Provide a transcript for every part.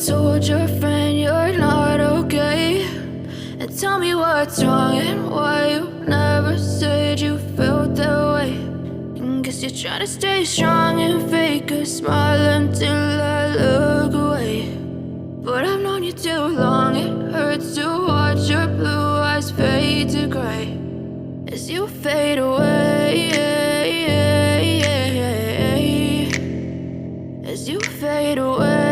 told your friend you're not okay, and tell me what's wrong and why you never said you felt that way. And guess you're trying to stay strong and fake a smile until I look away. But I've known you too long, it hurts to watch your blue eyes fade to gray as you fade away, as you fade away.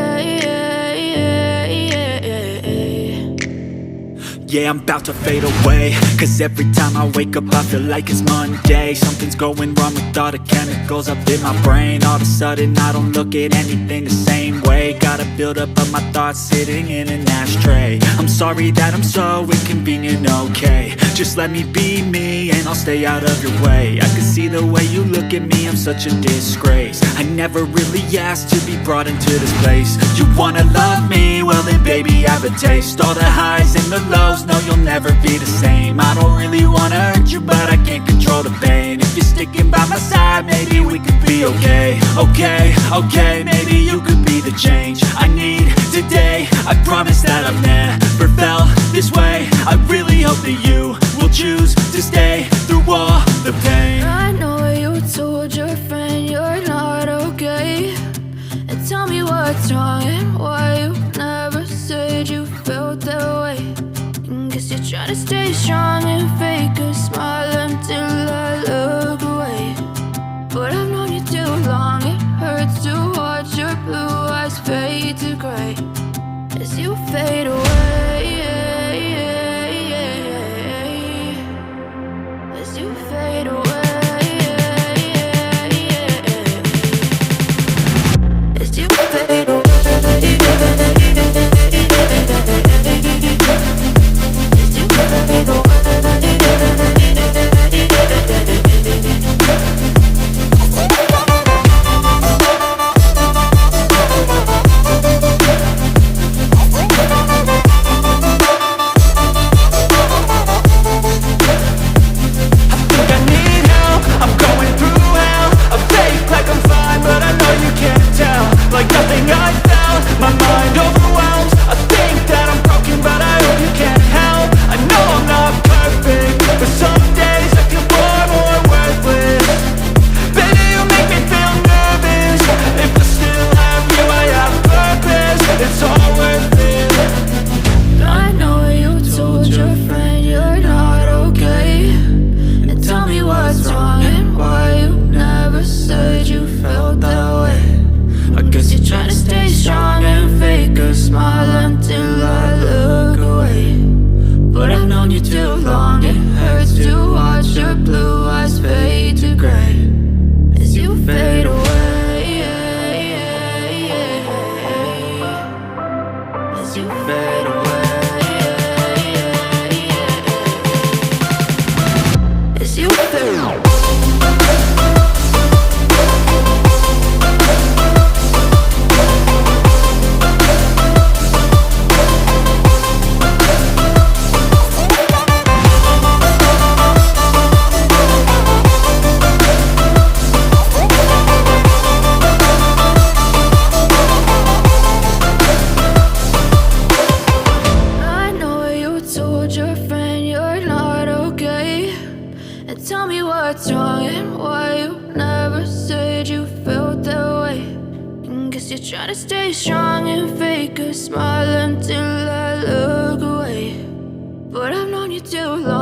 Yeah, I'm about to fade away, cause every time I wake up I feel like it's Monday. Something's going wrong with all the chemicals up in my brain. All of a sudden I don't look at anything the same way. Gotta build up of my thoughts sitting in an ashtray. I'm sorry that I'm so inconvenient, okay. Just let me be me and I'll stay out of your way. I can see the way you look at me, I'm such a disgrace. I never really asked to be brought into this place. You wanna love me? Well then baby I have a taste. All the highs and the lows, no you'll never be the same. I don't really wanna hurt you but I can't control the pain. If you're sticking by my side maybe we could be okay. Okay, maybe you could be the change I need today. I promise that I've never felt this way. I really hope that you will choose to stay through all the pain. I know you told your friend you're not okay, and tell me what's wrong and why you never said you felt that way. And guess you're trying to stay strong and fake a smile until I look away. But I've known you too long, it hurts to watch your blue eyes fade to gray as you fade away, as you fade away, as you fade away. Tell me what's wrong and why you never said you felt that way. And guess you're trying to stay strong and fake a smile until I look away. But I've known you too long.